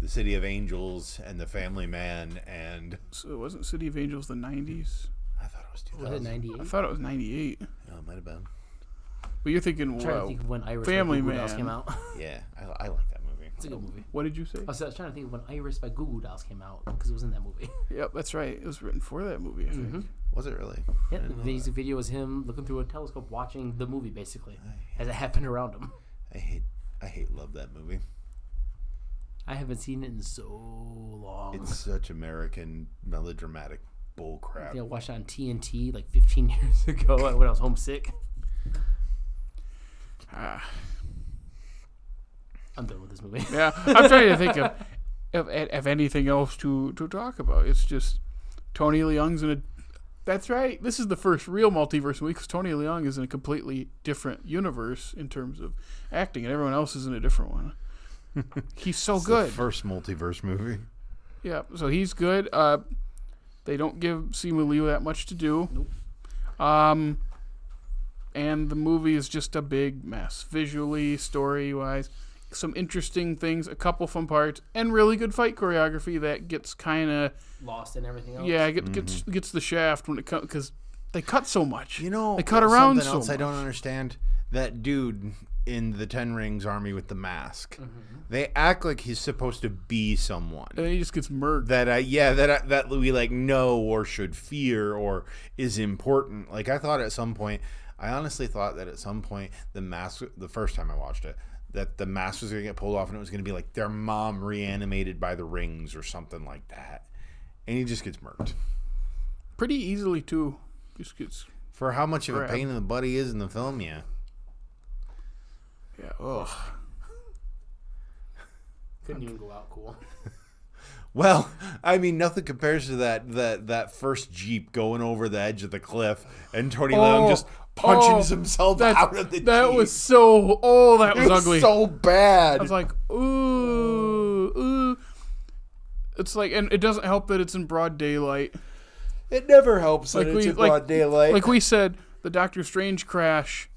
S2: The City of Angels and The Family Man and...
S1: So it wasn't City of Angels the 90s?
S2: I thought it was 2000.
S3: Was it 98?
S1: I thought it was 98.
S2: No, it might have been.
S1: But you're thinking,
S3: I'm trying to think of when Iris
S1: Family
S3: by Goo Goo Dolls
S1: Man.
S3: came out.
S2: Yeah, I like that movie.
S3: It's a good movie.
S1: What did you say?
S3: I was trying to think of when Iris by Goo Goo Dolls came out because it was in that movie.
S1: Yep, that's right. It was written for that movie, I think.
S2: Was it really?
S3: Yeah, the music video was him looking through a telescope watching the movie basically as it happened around him.
S2: I love that movie.
S3: I haven't seen it in so long.
S2: It's such American melodramatic bull crap.
S3: I watched it on TNT like 15 years ago when I was homesick. I'm done with this movie.
S1: Yeah, I'm trying to think of anything else to talk about. It's just Tony Leung's in a... That's right. This is the first real multiverse movie because Tony Leung is in a completely different universe in terms of acting, and everyone else is in a different one. He's so
S2: It's
S1: good.
S2: the first multiverse movie.
S1: Yeah, so he's good. They don't give Simu Liu that much to do.
S3: Nope.
S1: And the movie is just a big mess. Visually, story-wise. Some interesting things, a couple fun parts, and really good fight choreography that gets kind of...
S3: Lost and everything else.
S1: Yeah, gets the shaft when it comes... Because they cut so much.
S2: You know,
S1: they cut around
S2: something
S1: so
S2: else
S1: much.
S2: I don't understand. That dude in the Ten Rings army with the mask. They act like he's supposed to be someone.
S1: And then he just gets murked.
S2: That we like know or should fear or is important. Like I honestly thought that at some point the mask, the first time I watched it, that the mask was going to get pulled off and it was going to be like their mom reanimated by the rings or something like that. And he just gets murked.
S1: Pretty easily, too. Just gets...
S2: For how much of a
S1: grabbed.
S2: pain in the butt he is in the film, yeah.
S1: Yeah, ugh.
S3: Couldn't even go out cool.
S2: Well, I mean, nothing compares to that first Jeep going over the edge of the cliff and Tony Leung just punching himself out of the Jeep.
S1: That was so... Oh, that was ugly.
S2: so bad.
S1: I was like, ooh. It's like... And it doesn't help that it's in broad daylight.
S2: It never helps that it's in broad daylight.
S1: Like we said, the Doctor Strange crash...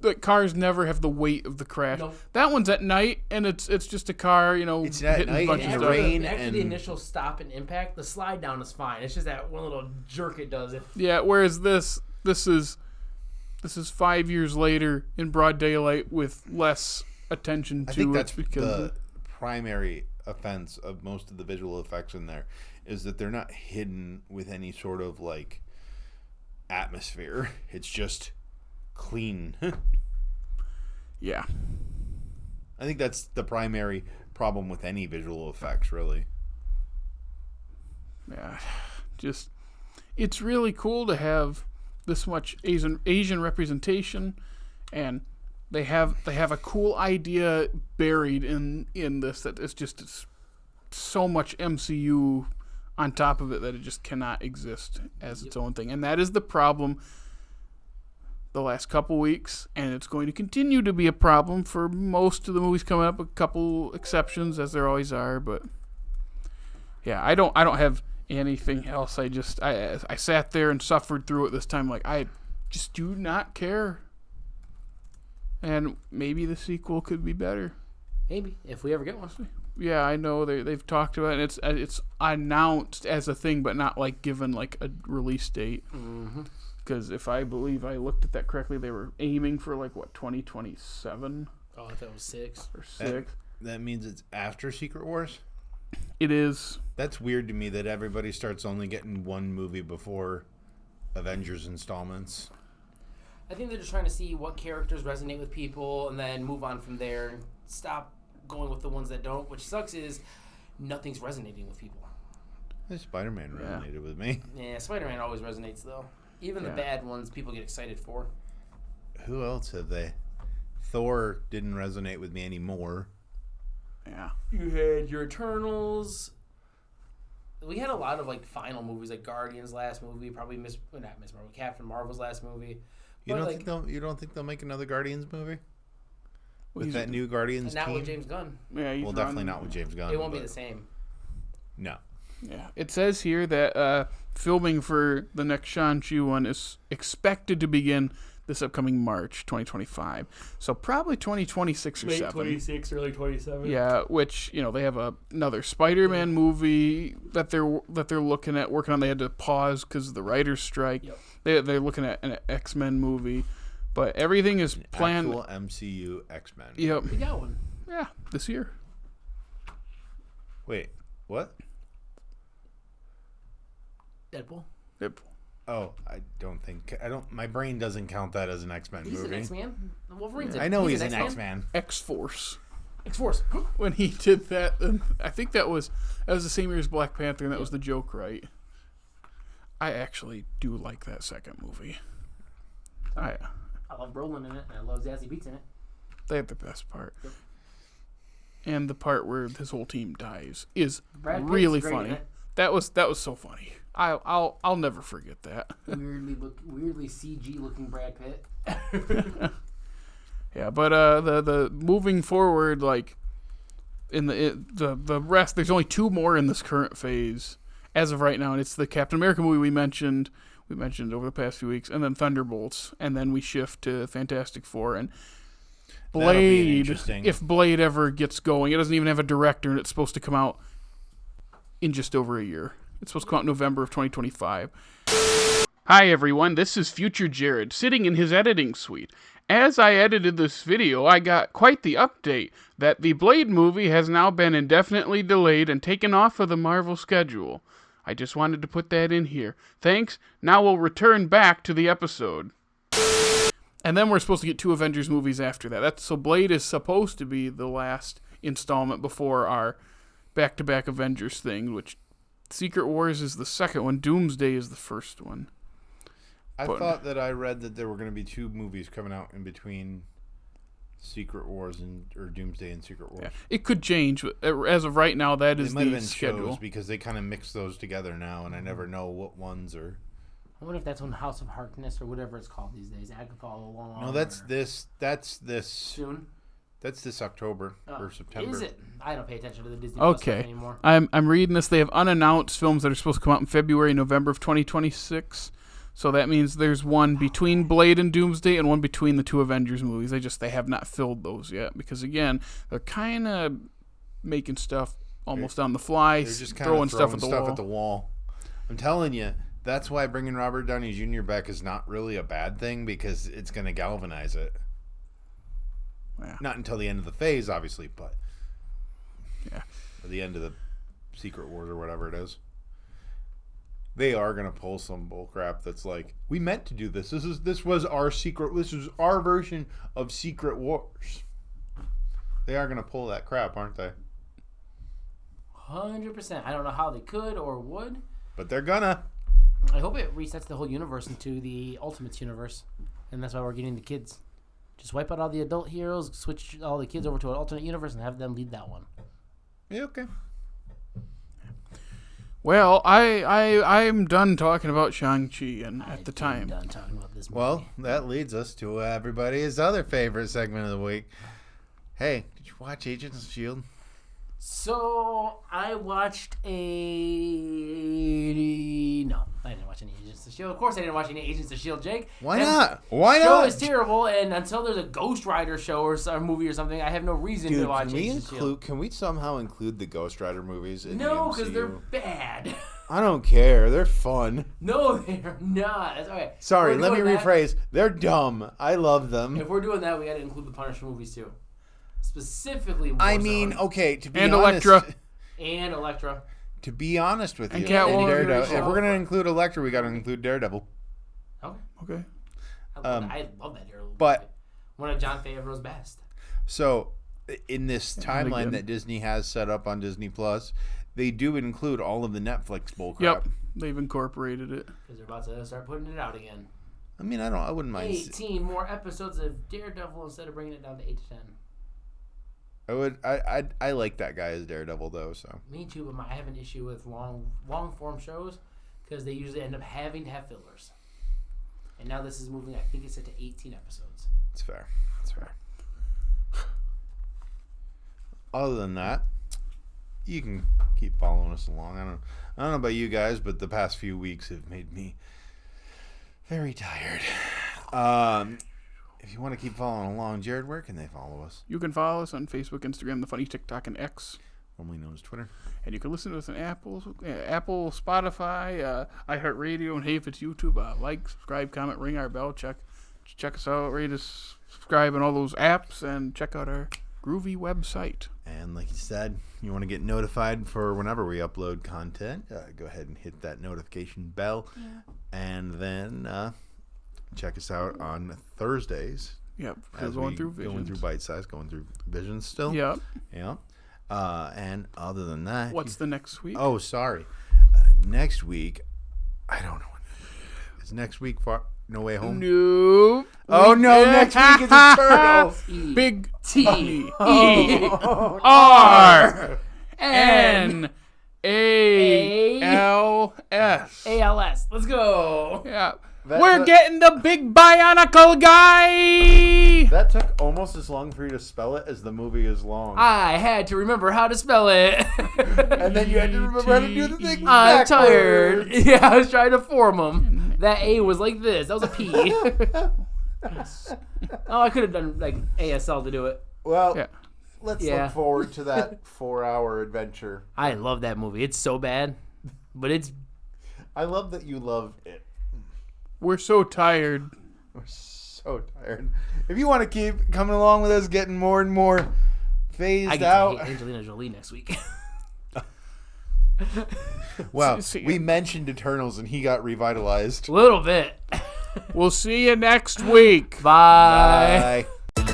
S1: The cars never have the weight of the crash.
S3: Nope.
S1: That one's at night, and it's just a car,
S2: It's at
S1: hitting
S2: night,
S1: a bunch
S2: and
S1: of
S2: the
S1: stuff.
S2: rain.
S3: After the initial stop and impact, the slide down is fine. It's just that one little jerk it does.
S1: Yeah, whereas this is 5 years later in broad daylight with less attention to
S2: I think
S1: it
S2: that's
S1: because
S2: the primary offense of most of the visual effects in there is that they're not hidden with any sort of like atmosphere. It's just clean.
S1: yeah.
S2: I think that's the primary problem with any visual effects, really.
S1: Yeah, just it's really cool to have this much Asian representation, and they have a cool idea buried in this that it's so much MCU on top of it that it just cannot exist as its own thing, and that is the problem the last couple weeks, and it's going to continue to be a problem for most of the movies coming up. A couple exceptions, as there always are, but yeah, I don't have anything else. I sat there and suffered through it this time. Like, I just do not care, and maybe the sequel could be better.
S3: Maybe if we ever get one.
S1: Yeah, I know they've talked about it. And it's announced as a thing, but not like given like a release date. Because if I believe I looked at that correctly, they were aiming for like 2027.
S3: Oh, I thought it was 6
S1: or 6.
S2: That means it's after Secret Wars?
S1: It is.
S2: That's weird to me that everybody starts only getting one movie before Avengers installments.
S3: I think they're just trying to see what characters resonate with people and then move on from there and stop going with the ones that don't. Which sucks is nothing's resonating with people.
S2: Spider-Man resonated with me.
S3: Yeah, Spider-Man always resonates though. Even the bad ones people get excited for.
S2: Who else have they? Thor didn't resonate with me anymore.
S1: Yeah.
S3: You had your Eternals. We had a lot of like final movies, like Guardians last movie, probably not Miss Marvel, Captain Marvel's last movie.
S2: You don't think they'll make another Guardians movie? With that new Guardians
S3: not
S2: team?
S3: with James Gunn.
S1: Yeah,
S2: well, definitely not with James Gunn.
S3: It won't be the same.
S2: No.
S1: Yeah. It says here that filming for the next Shang-Chi one is expected to begin this upcoming March 2025. So probably 2026 or 7.
S3: Late 26, early 27.
S1: Yeah, which, they have another Spider-Man movie that they're looking at working on. They had to pause because of the writer's strike.
S3: Yep.
S1: They're looking at an X-Men movie. But everything is planned.
S2: Actual MCU X-Men.
S1: Yep.
S3: We got one.
S1: Yeah, this year.
S2: Wait, what?
S3: Deadpool.
S2: Oh, my brain doesn't count that as an X-Men movie.
S3: He's an X-Man. Wolverine's
S2: I know he's an X-Man.
S1: X-Force.
S3: X-Force.
S1: When he did that, I think that was the same year as Black Panther, and that was the joke, right? I actually do like that second movie.
S3: I love Brolin in it, and I love Zazie Beetz in it.
S1: They have the best part.
S3: Yep.
S1: And the part where his whole team dies is
S3: Brad
S1: really
S3: Pitt's great in
S1: funny.
S3: it.
S1: That was so funny. I'll never forget that.
S3: Weirdly CG looking Brad Pitt.
S1: Yeah, but the moving forward, like in the rest, there's only 2 more in this current phase as of right now, and it's the Captain America movie we mentioned over the past few weeks, and then Thunderbolts, and then we shift to Fantastic Four and Blade. If Blade ever gets going, it doesn't even have a director, and it's supposed to come out in just over a year. It's supposed to come out in November of 2025. Hi everyone, this is future Jared, sitting in his editing suite. As I edited this video, I got quite the update that the Blade movie has now been indefinitely delayed and taken off of the Marvel schedule. I just wanted to put that in here. Thanks, now we'll return back to the episode. And then we're supposed to get 2 Avengers movies after that. So Blade is supposed to be the last installment before our back-to-back Avengers thing, which Secret Wars is the second one. Doomsday is the first one.
S2: I thought that I read that there were going to be 2 movies coming out in between Secret Wars or Doomsday and Secret Wars.
S1: Yeah. It could change, but as of right now, that is
S2: the schedule. It might have been shows because they kind of mix those together now, and I never know what ones are.
S3: I wonder if that's on House of Harkness or whatever it's called these days. Agatha along.
S2: No, that's this
S3: soon.
S2: That's this October or September.
S3: Is it? I don't pay attention to the Disney Plus stuff anymore.
S1: I'm reading this. They have unannounced films that are supposed to come out in February, November of 2026. So that means there's one between Blade and Doomsday and one between the 2 Avengers movies. They have not filled those yet because, again, they're kind of making stuff almost on the fly,
S2: they're just
S1: throwing stuff at the
S2: wall. I'm telling you, that's why bringing Robert Downey Jr. back is not really a bad thing because it's going to galvanize it.
S1: Yeah.
S2: Not until the end of the phase, obviously, but
S1: yeah,
S2: or the end of the Secret Wars or whatever it is. They are gonna pull some bullcrap that's like, we meant to do this. This was our version of Secret Wars. They are gonna pull that crap, aren't they?
S3: 100%. I don't know how they could or would.
S2: But they're gonna.
S3: I hope it resets the whole universe into the Ultimates universe, and that's why we're getting the kids. Just wipe out all the adult heroes, switch all the kids over to an alternate universe, and have them lead that one.
S2: Yeah, okay.
S1: Well, I'm done talking about Shang-Chi and at the time.
S3: Done talking about this movie.
S2: Well, that leads us to everybody's other favorite segment of the week. Hey, did you watch Agents of S.H.I.E.L.D.?
S3: So I watched no, I didn't watch any Agents of S.H.I.E.L.D. Of course I didn't watch any Agents of S.H.I.E.L.D., Jake.
S2: Why
S3: That
S2: not? Why
S3: show
S2: not?
S3: is terrible, and until there's a Ghost Rider show or some movie or something, I have no reason to watch Agents of S.H.I.E.L.D.
S2: Can we somehow include the Ghost Rider movies in
S3: No,
S2: the
S3: because they're
S2: MCU?
S3: bad.
S2: I don't care. They're fun.
S3: No, they're not. That's okay.
S2: Sorry,
S3: We're
S2: let me
S3: doing that.
S2: rephrase. They're dumb. I love them.
S3: If we're doing that, we got to include the Punisher movies too. Specifically,
S2: Okay, to be
S1: And
S2: honest,
S1: Elektra.
S3: and Elektra.
S2: to be honest with
S1: And
S2: you,
S1: Catwoman.
S2: Daredevil, if we're gonna include Elektra, we got to include Daredevil.
S3: Okay.
S1: Okay.
S3: I love that Daredevil.
S2: but-
S3: movie. One of Jon Favreau's best.
S2: So, in this timeline
S1: again.
S2: that Disney has set up on Disney Plus, they do include all of the Netflix bullcrap.
S1: Yep. They've incorporated it.
S3: Because they're about to start putting it out again.
S2: I mean, I wouldn't mind.
S3: 18 more episodes of Daredevil instead of bringing it down to 8 to 10.
S2: I like that guy as Daredevil though. So
S3: Me too, but I have an issue with long form shows because they usually end up having to have fillers. And now this is moving. I think it's set to 18 episodes.
S2: it's fair. It's fair. Other than that, you can keep following us along. I don't know about you guys, but the past few weeks have made me very tired. If you want to keep following along, Jared, where can they follow us?
S1: You can follow us on Facebook, Instagram, The Funny TikTok, and X.
S2: Formerly known as Twitter.
S1: And you can listen to us on Apple, Spotify, iHeartRadio, and hey, if it's YouTube, like, subscribe, comment, ring our bell, check us out, rate us, subscribe on all those apps, and check out our groovy website.
S2: And like you said, you want to get notified for whenever we upload content, go ahead and hit that notification bell. Yeah. And then check us out on Thursdays.
S1: Yep,
S2: As
S1: going through Visions.
S2: Going through Bite Size, going through Visions still.
S1: Yep.
S2: Yeah. And other than that...
S1: What's the next week?
S2: Oh, sorry. Next week, I don't know. Is next week No Way Home?
S1: No.
S2: Oh, no, next week is Eternals.
S1: Big
S3: T
S1: R
S3: N
S1: ALS.
S3: ALS. Let's go.
S1: Yeah. We're getting the big bionicle guy.
S2: That took almost as long for you to spell it as the movie is long.
S3: I had to remember how to spell it.
S2: And then you had to remember how to do the thing
S3: I'm
S2: backwards.
S3: tired. Yeah, I was trying to form them. That A was like this. That was a P. Oh, I could have done like ASL to do it.
S2: Well,
S1: Yeah.
S2: let's
S3: Yeah.
S2: look forward to that 4-hour adventure.
S3: I love that movie. It's so bad, but it's
S2: I love that you love it.
S1: We're so tired.
S2: We're so tired. If you want to keep coming along with us, getting more and more phased
S3: I get
S2: out.
S3: to hate Angelina Jolie next week.
S2: Well,
S1: See-
S2: we mentioned Eternals and he got revitalized.
S3: A little bit.
S1: We'll see you next week.
S3: Bye.
S2: Bye.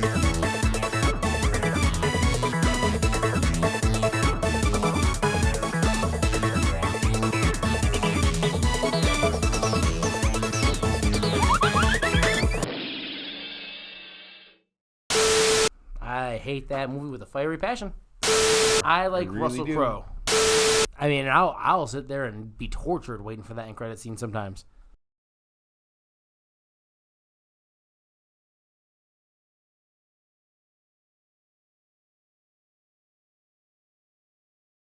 S3: I hate that movie with a fiery passion. I like
S2: really
S3: Russell
S2: do.
S3: Crowe. I mean, I'll sit there and be tortured waiting for that end credit scene sometimes.